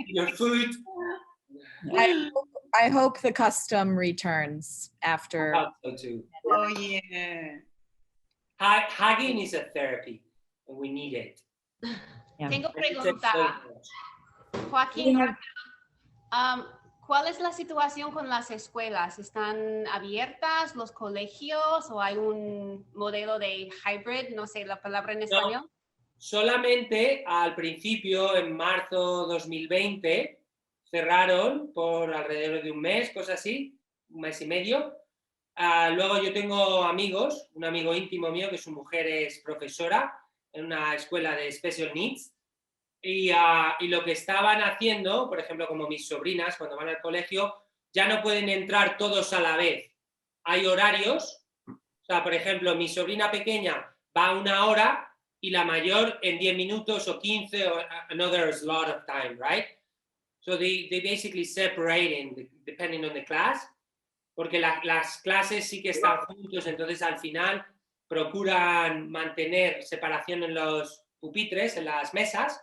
Your food. I hope the custom returns after. I hope so too. Oh yeah. Hugging is a therapy, and we need it. Tengo pregunta, Joaquin, ¿cuál es la situación con las escuelas? ¿Están abiertas los colegios o hay un modelo de hybrid? No sé la palabra en español. No, solamente al principio, en marzo 2020, cerraron por alrededor de un mes, cosa así, un mes y medio. Luego yo tengo amigos, un amigo íntimo mío que su mujer es profesora en una escuela de special needs, y lo que estaban haciendo, por ejemplo, como mis sobrinas cuando van al colegio, ya no pueden entrar todos a la vez. Hay horarios, o sea, por ejemplo, mi sobrina pequeña va 1 hora y la mayor en 10 minutos o 15 or another slot of time, right? So they basically separate depending on the class, porque las clases sí que están juntos, entonces al final procuran mantener separación en los pupitres, en las mesas,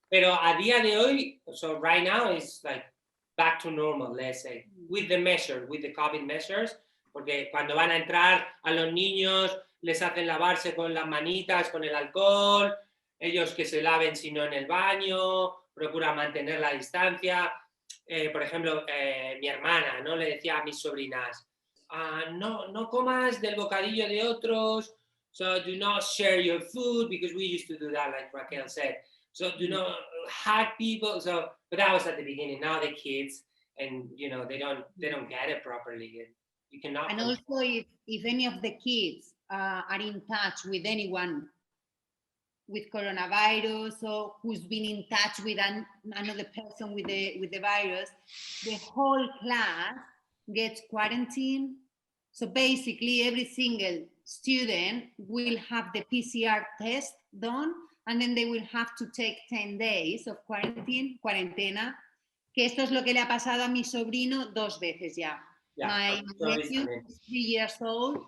pero a día de hoy, so right now it's like back to normal, let's say, with the COVID measures, porque cuando van a entrar a los niños les hacen lavarse con las manitas, con el alcohol, ellos que se laven si no en el baño, procura mantener la distancia. Por ejemplo, mi hermana, ¿no? Le decía a mis sobrinas, no comas del bocadillo de otros, so do not share your food, because we used to do that, like Raquel said. So do not hug people. So, but that was at the beginning. Now the kids, and you know, they don't get it properly. You cannot. And also, if any of the kids are in touch with anyone with coronavirus, or who's been in touch with another person with the virus, the whole class gets quarantined. So basically, every single student will have the PCR test done, and then they will have to take 10 days of cuarentena, que esto es lo que le ha pasado a mi sobrino 2 veces ya. My nephew is 3 years old,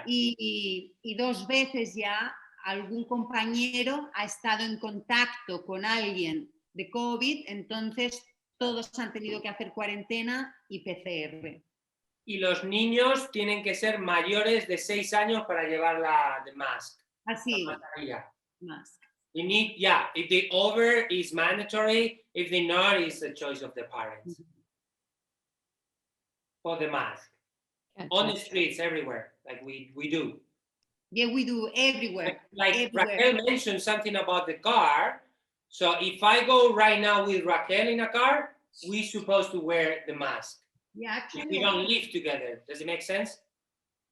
y 2 veces ya algún compañero ha estado en contacto con alguien de COVID, entonces todos han tenido que hacer cuarentena y PCR. Y los niños tienen que ser mayores de 6 años para llevar the mask. Así. Mask. You need, if the over is mandatory, if the not is a choice of the parents. For the mask. Gotcha. On the streets, everywhere, like we do. Yeah, we do everywhere. Like everywhere. Raquel mentioned something about the car. So if I go right now with Raquel in a car, we're supposed to wear the mask. Yeah, If actually, we don't live together. Does it make sense?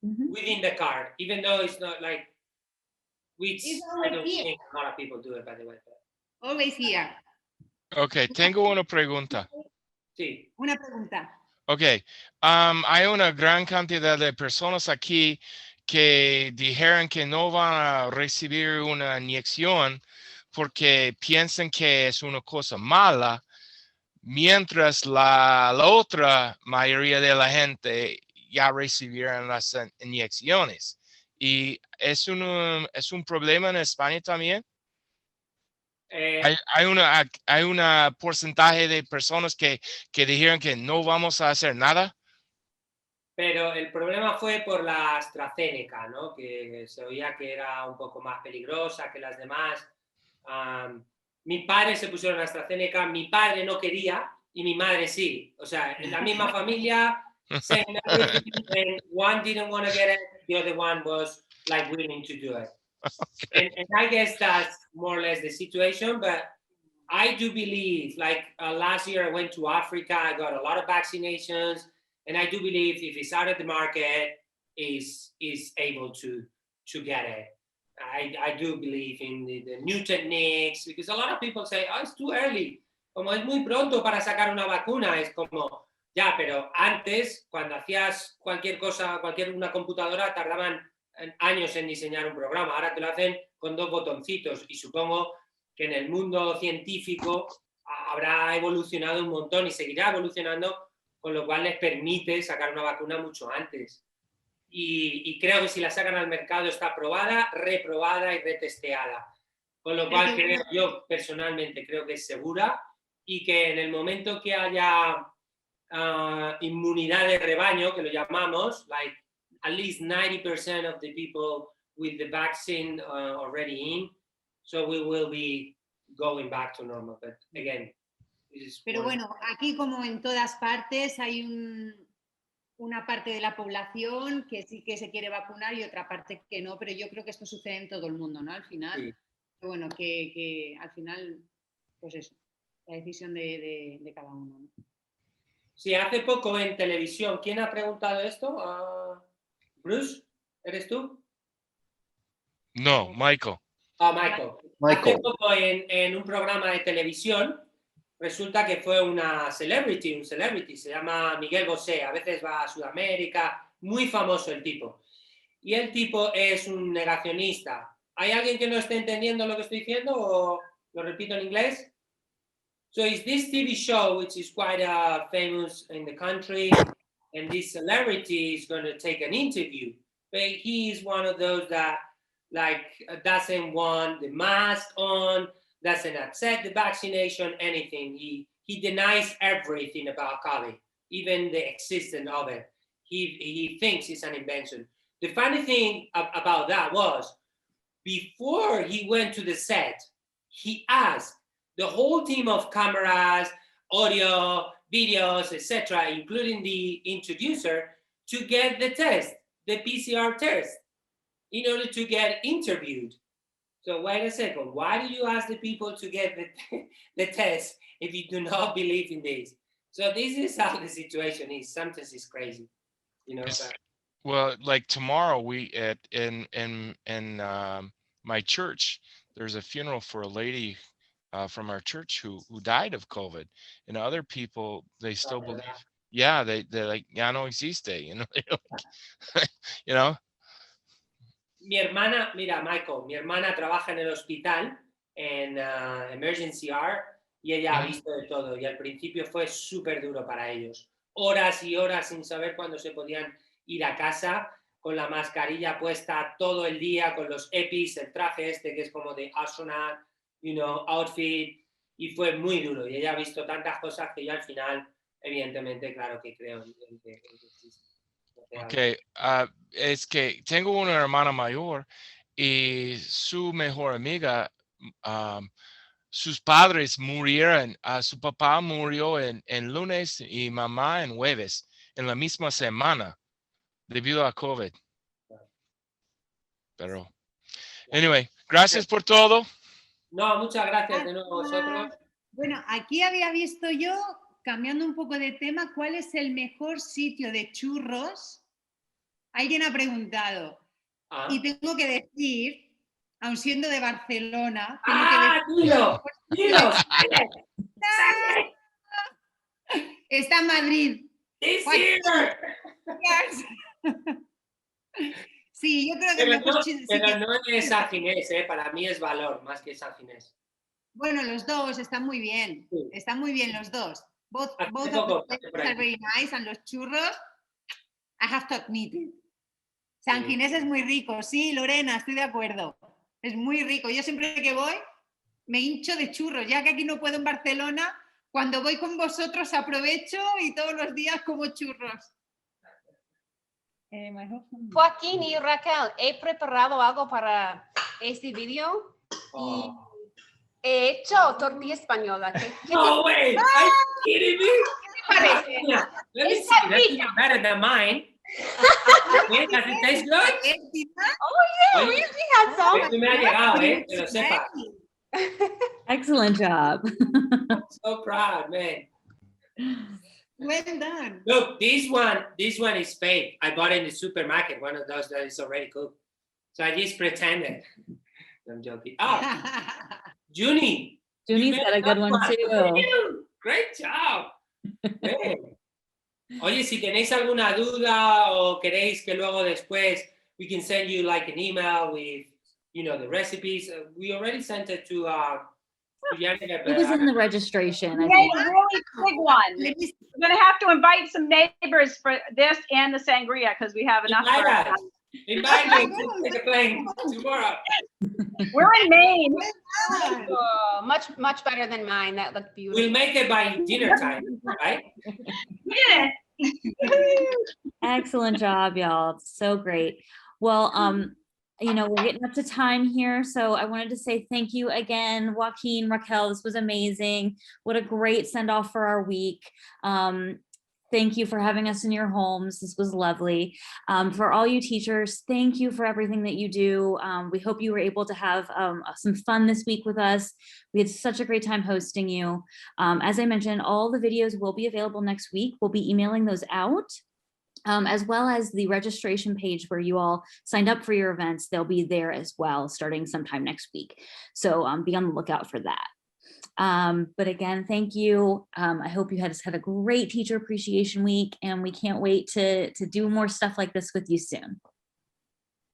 Mhm. Within the car, even though it's not like, which It's I always don't here. think a lot of people do it, by the way. But Always here. Ok, tengo una pregunta. sí. Una pregunta. Ok, hay una gran cantidad de personas aquí que dijeron que no van a recibir una inyección porque piensan que es una cosa mala, mientras la otra mayoría de la gente ya recibieron las inyecciones. Y es un problema en España también. Hay una porcentaje de personas que dijeron que no vamos a hacer nada. Pero el problema fue por la AstraZeneca, ¿no? Que se oía que era un poco más peligrosa que las demás. Mi padre se pusieron AstraZeneca, mi padre no quería y mi madre sí. O sea, en la misma familia, same everything, and one didn't want to get it, the other one was like willing to do it. Okay. And I guess that's more or less the situation, but I do believe, like last year I went to Africa, I got a lot of vaccinations, and I do believe if it's out of the market, is able to get it. I do believe in the new techniques, because a lot of people say, oh, it's too early, como es muy pronto para sacar una vacuna, es como, ya, pero antes, cuando hacías cualquier cosa, una computadora, tardaban años en diseñar un programa, ahora te lo hacen con 2 botoncitos, y supongo que en el mundo científico habrá evolucionado un montón y seguirá evolucionando, con lo cual les permite sacar una vacuna mucho antes. Y creo que si la sacan al mercado está aprobada, reprobada y retesteada. Con lo cual creo, yo personalmente creo que es segura y que en el momento que haya inmunidad de rebaño, que lo llamamos, like at least 90% of the people with the vaccine already in, so we will be going back to normal. But again, pero bueno, aquí como en todas partes hay una parte de la población que sí que se quiere vacunar y otra parte que no, pero yo creo que esto sucede en todo el mundo, ¿no? Al final, sí. Bueno, que al final, pues eso, la decisión de cada uno, ¿no? Sí, hace poco en televisión, ¿quién ha preguntado esto? Bruce, ¿eres tú? No, Michael. Michael. Hace poco en un programa de televisión, resulta que fue un celebrity, se llama Miguel Bosé, a veces va a Sudamérica, muy famoso el tipo. Y el tipo es un negacionista. ¿Hay alguien que no esté entendiendo lo que estoy diciendo o lo repito en inglés? So it's this TV show, which is quite famous in the country, and this celebrity is going to take an interview. But he is one of those that doesn't want the mask on, doesn't accept the vaccination, anything. He denies everything about COVID, even the existence of it. He thinks it's an invention. The funny thing about that was, before he went to the set, he asked the whole team of cameras, audio, videos, etc., including the introducer, to get the test, the PCR test, in order to get interviewed. So wait a second, why do you ask the people to get the test if you do not believe in this? So this is how the situation is. Sometimes it's crazy, you know. Well, like tomorrow, in my church, there's a funeral for a lady from our church who died of COVID, and other people, they still believe, yeah, they're like, ya no existe, you know. You know. Mi hermana, mira, Michael, mi hermana trabaja en el hospital en Emergency R y ella ha visto de todo y al principio fue súper duro para ellos. Horas y horas sin saber cuándo se podían ir a casa con la mascarilla puesta todo el día, con los EPIs, el traje este que es como de astronaut, you know, outfit, y fue muy duro. Y ella ha visto tantas cosas que yo al final, evidentemente, claro que creo en que existe. Ok, es que tengo una hermana mayor y su mejor amiga, sus padres murieron, su papá murió en lunes y mamá en jueves, en la misma semana, debido a COVID. Pero, anyway, gracias por todo. No, muchas gracias de nuevo a vosotros. Bueno, aquí había visto yo cambiando un poco de tema, ¿cuál es el mejor sitio de churros? Alguien ha preguntado. Ah, Y tengo que decir, aun siendo de Barcelona, tengo dilo, dilo. está en Madrid. It's Joaquín. here. Sí, yo creo que el Pero mejor no, sitio. pero no es San Ginés, para mí es Valor más que San Ginés. Bueno, los dos están muy bien. Sí. Están muy bien los dos. Both Hace of poco, the por places are aquí. very nice, and los churros, I have to admit it. San Sí. Ginés es muy rico, sí, Lorena, estoy de acuerdo. Es muy rico. Yo siempre que voy me hincho de churros, ya que aquí no puedo en Barcelona, cuando voy con vosotros aprovecho y todos los días como churros. Joaquín y Raquel, he preparado algo para este video y he hecho tortilla española. ¿Qué No way! Are you kidding me? te parece? Yeah, let me see. Está That's rica. even better than mine. Yeah, does it taste good? Oh, yeah, we had some. Esto me ha llegado, que lo sepa. Excellent job. I'm so proud, man. Well done. Look, this one is fake. I bought it in the supermarket, one of those that is already cooked. So I just pretended. I'm joking. Oh, Junie. Junie's got a good one too. Great job. Man. Oye, si tenéis alguna duda o queréis que luego después we can send you like an email with, the recipes. We already sent it to Janica. It was in the registration, I Okay, think. really big one. Let me We're gonna have to invite some neighbors for this and the sangria because we have enough. Invite for- us. Invite me to take a plane tomorrow. We're in Maine. Oh, much better than mine. That looked beautiful. We'll make it by dinner time, right? Yeah. Excellent job, y'all. It's so great. Well, we're getting up to time here, so I wanted to say thank you again, Joaquin, Raquel. This was amazing. What a great send off for our week. Thank you for having us in your homes. This was lovely. For all you teachers, thank you for everything that you do. We hope you were able to have some fun this week with us. We had such a great time hosting you. As I mentioned, all the videos will be available next week. We'll be emailing those out. As well as the registration page where you all signed up for your events. They'll be there as well, starting sometime next week. So be on the lookout for that. But again, thank you. I hope you had a great Teacher Appreciation Week, and we can't wait to do more stuff like this with you soon.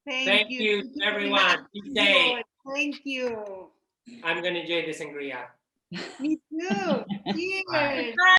Thank you, everyone. Be safe. Thank you. I'm gonna enjoy the sangria. Me too. Cheers. Bye.